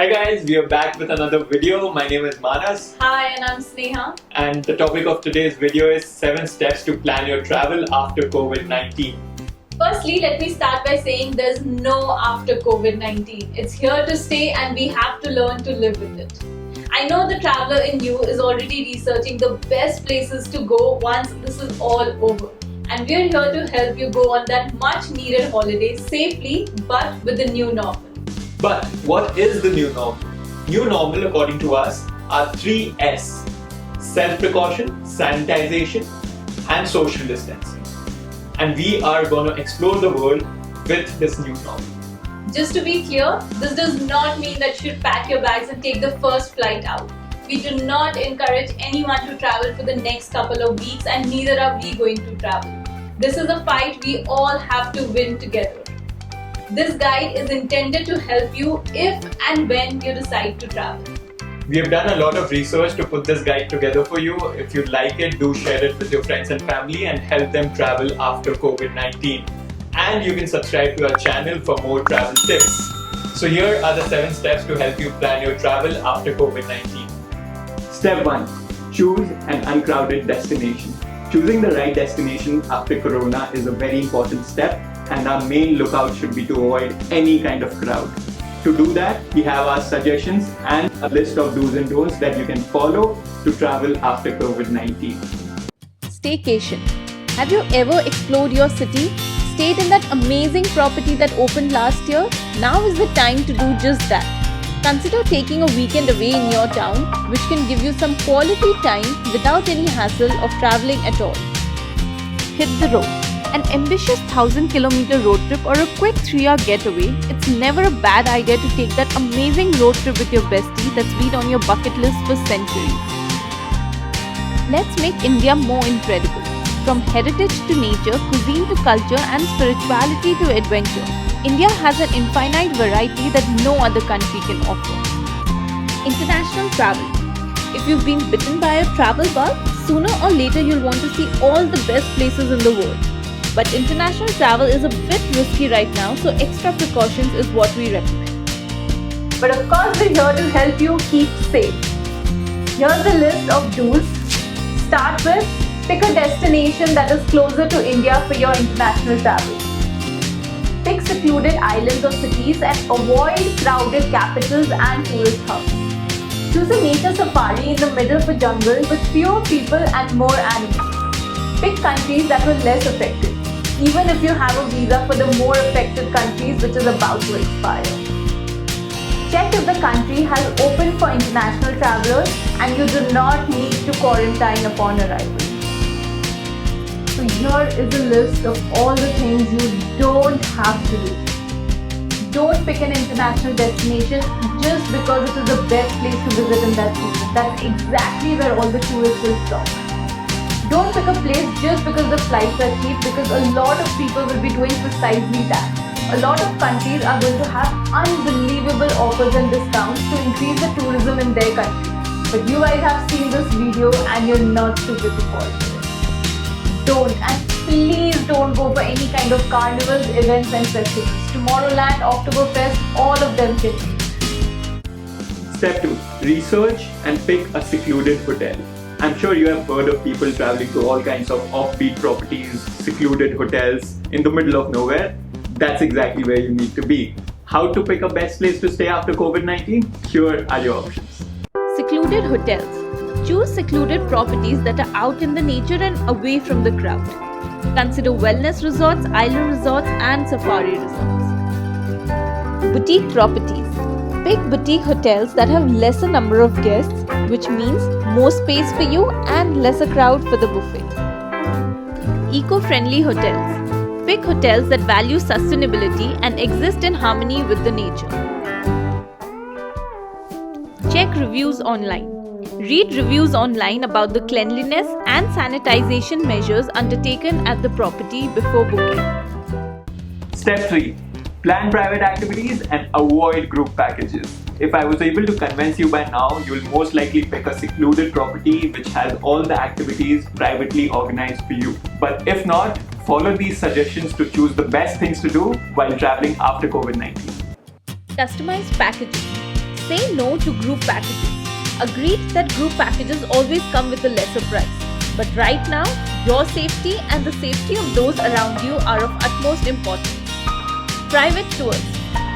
Hi guys, we are back with another video. My name is Manas. Hi, and I'm Sneha. And the topic of today's video is 7 steps to plan your travel after COVID-19. Firstly, let me start by saying there's no after COVID-19. It's here to stay and we have to learn to live with it. I know the traveler in you is already researching the best places to go once this is all over. And we're here to help you go on that much needed holiday safely but with the new normal. But what is the new normal? New normal, according to us, are 3 S: self-precaution, sanitization, and social distancing. And we are going to explore the world with this new normal. Just to be clear, this does not mean that you should pack your bags and take the first flight out. We do not encourage anyone to travel for the next couple of weeks, and neither are we going to travel. This is a fight we all have to win together. This guide is intended to help you if and when you decide to travel. We have done a lot of research to put this guide together for you. If you like it, do share it with your friends and family and help them travel after COVID-19. And you can subscribe to our channel for more travel tips. So here are the 7 steps to help you plan your travel after COVID-19. Step 1. Choose an uncrowded destination. Choosing the right destination after Corona is a very important step, and our main lookout should be to avoid any kind of crowd. To do that, we have our suggestions and a list of do's and don'ts that you can follow to travel after COVID-19. Staycation. Have you ever explored your city? Stayed in that amazing property that opened last year? Now is the time to do just that. Consider taking a weekend away in your town, which can give you some quality time without any hassle of traveling at all. Hit the road. An ambitious 1,000-kilometer road trip or a quick 3-hour getaway, it's never a bad idea to take that amazing road trip with your bestie that's been on your bucket list for centuries. Let's make India more incredible. From heritage to nature, cuisine to culture, and spirituality to adventure, India has an infinite variety that no other country can offer. International travel. If you've been bitten by a travel bug, sooner or later you'll want to see all the best places in the world. But international travel is a bit risky right now, so extra precautions is what we recommend. But of course, we're here to help you keep safe. Here's a list of do's. Start with, pick a destination that is closer to India for your international travel. Pick secluded islands or cities and avoid crowded capitals and tourist hubs. Choose a nature safari in the middle of a jungle with fewer people and more animals. Pick countries that were less affected, even if you have a visa for the more affected countries which is about to expire. Check if the country has opened for international travelers and you do not need to quarantine upon arrival. So here is a list of all the things you don't have to do. Don't pick an international destination just because it is the best place to visit in that season. That's exactly where all the tourists will stop. Don't pick a place just because the flights are cheap, because a lot of people will be doing precisely that. A lot of countries are going to have unbelievable offers and discounts to increase the tourism in their country. But you guys have seen this video and you're not stupid to fall for it. Don't, and please don't go for any kind of carnivals, events and festivals. Tomorrowland, Oktoberfest, all of them can be. Step 2. Research and pick a secluded hotel. I'm sure you have heard of people traveling to all kinds of offbeat properties, secluded hotels in the middle of nowhere. That's exactly where you need to be. How to pick a best place to stay after COVID-19? Here are your options. Secluded hotels. Choose secluded properties that are out in the nature and away from the crowd. Consider wellness resorts, island resorts, and safari resorts. Boutique properties. Pick boutique hotels that have lesser number of guests, which means more space for you and lesser crowd for the buffet. Eco-friendly hotels. Pick hotels that value sustainability and exist in harmony with the nature. Check reviews online. Read reviews online about the cleanliness and sanitization measures undertaken at the property before booking. Step 3. Plan private activities and avoid group packages. If I was able to convince you by now, you will most likely pick a secluded property which has all the activities privately organized for you. But if not, follow these suggestions to choose the best things to do while traveling after COVID-19. Customized packages. Say no to group packages. Agreed that group packages always come with a lesser price. But right now, your safety and the safety of those around you are of utmost importance. Private tours.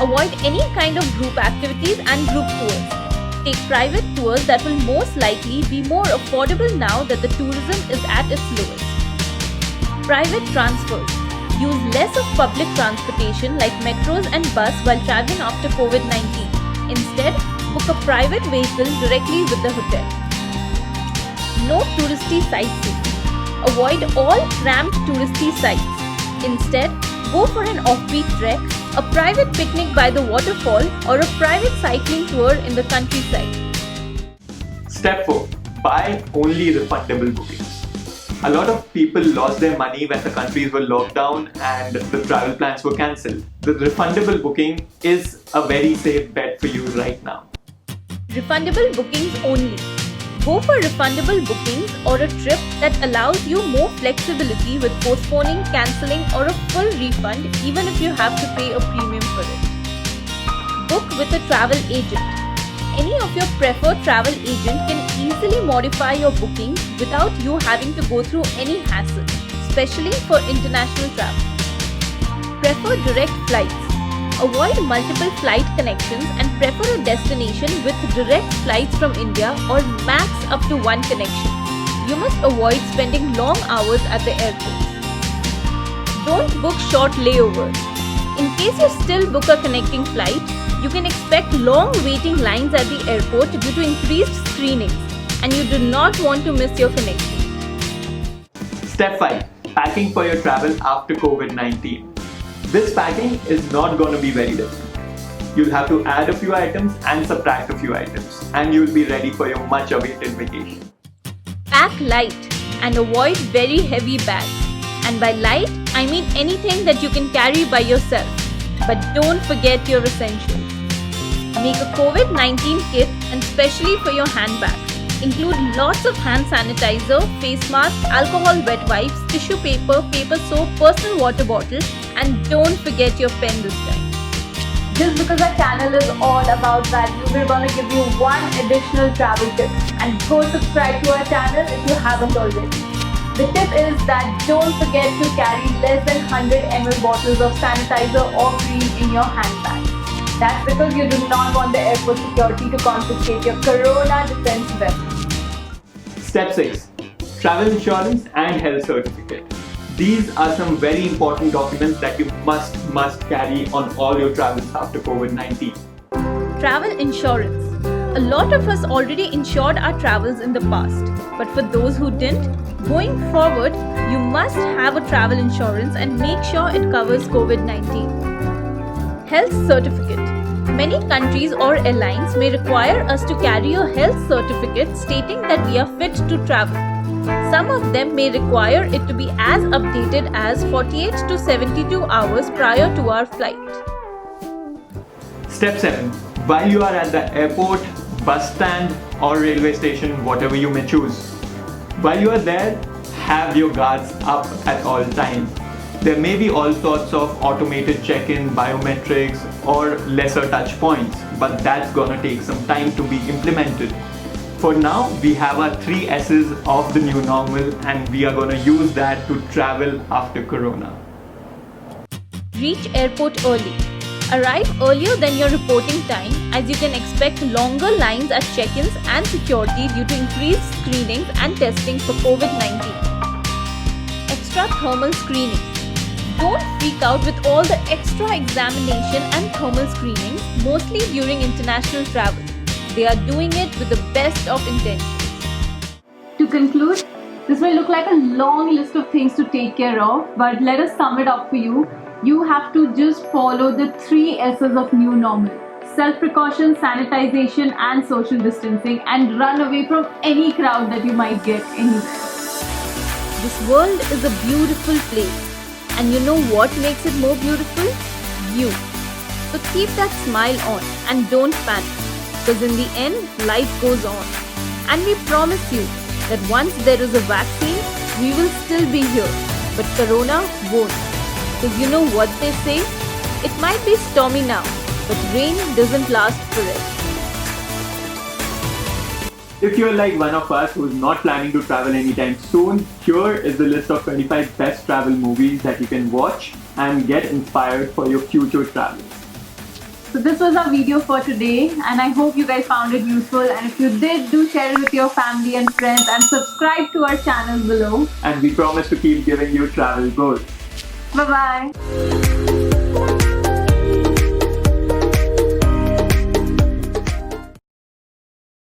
Avoid any kind of group activities and group tours. Take private tours that will most likely be more affordable now that the tourism is at its lowest. Private transfers. Use less of public transportation like metros and bus while traveling after COVID-19. Instead, book a private vehicle directly with the hotel. No touristy sightseeing. Avoid all cramped touristy sites. Instead, go for an offbeat trek, a private picnic by the waterfall, or a private cycling tour in the countryside. Step 4. Buy only refundable bookings. A lot of people lost their money when the countries were locked down and the travel plans were cancelled. The refundable booking is a very safe bet for you right now. Refundable bookings only. Go for refundable bookings or a trip that allows you more flexibility with postponing, cancelling, or a full refund even if you have to pay a premium for it. Book with a travel agent. Any of your preferred travel agent can easily modify your booking without you having to go through any hassle, especially for international travel. Prefer direct flights. Avoid multiple flight connections and prefer a destination with direct flights from India or max up to one connection. You must avoid spending long hours at the airport. Don't book short layovers. In case you still book a connecting flight, you can expect long waiting lines at the airport due to increased screenings, and you do not want to miss your connection. Step 5. Packing for your travel after COVID-19. This packing is not going to be very different. You'll have to add a few items and subtract a few items, and you'll be ready for your much awaited vacation. Pack light and avoid very heavy bags. And by light, I mean anything that you can carry by yourself. But don't forget your essentials. Make a COVID-19 kit, and especially for your handbag. Include lots of hand sanitizer, face mask, alcohol wet wipes, tissue paper, paper soap, personal water bottle, and don't forget your pen this time. Just because our channel is all about value, we're going to give you one additional travel tip. And go subscribe to our channel if you haven't already. The tip is that don't forget to carry less than 100 ml bottles of sanitizer or cream in your handbag. That's because you do not want the airport security to confiscate your corona defense weapon. Step 6. Travel insurance and health certificate. These are some very important documents that you must carry on all your travels after COVID-19. Travel insurance. A lot of us already insured our travels in the past, but for those who didn't, going forward, you must have a travel insurance and make sure it covers COVID-19. Health certificate. Many countries or airlines may require us to carry a health certificate stating that we are fit to travel. Some of them may require it to be as updated as 48 to 72 hours prior to our flight. Step 7. While you are at the airport, bus stand or railway station, whatever you may choose, while you are there, have your guards up at all times. There may be all sorts of automated check-in, biometrics or lesser touch points, but that's gonna take some time to be implemented. For now, we have our 3 S's of the new normal, and we are gonna use that to travel after Corona. Reach airport early. Arrive earlier than your reporting time, as you can expect longer lines at check-ins and security due to increased screenings and testing for COVID-19. Extra thermal screening. Don't freak out with all the extra examination and thermal screenings, mostly during international travel. They are doing it with the best of intentions. To conclude, this may look like a long list of things to take care of, but let us sum it up for you. You have to just follow the 3 S's of new normal: self-precaution, sanitization, and social distancing, and run away from any crowd that you might get anywhere. This world is a beautiful place. And you know what makes it more beautiful? You. So keep that smile on and don't panic, because in the end, life goes on. And we promise you that once there is a vaccine, we will still be here, but Corona won't. Because you know what they say? It might be stormy now, but rain doesn't last forever. If you're like one of us who's not planning to travel anytime soon, here is the list of 25 best travel movies that you can watch and get inspired for your future travels. So this was our video for today, and I hope you guys found it useful, and if you did, do share it with your family and friends and subscribe to our channel below. And we promise to keep giving you travel goals. Bye bye.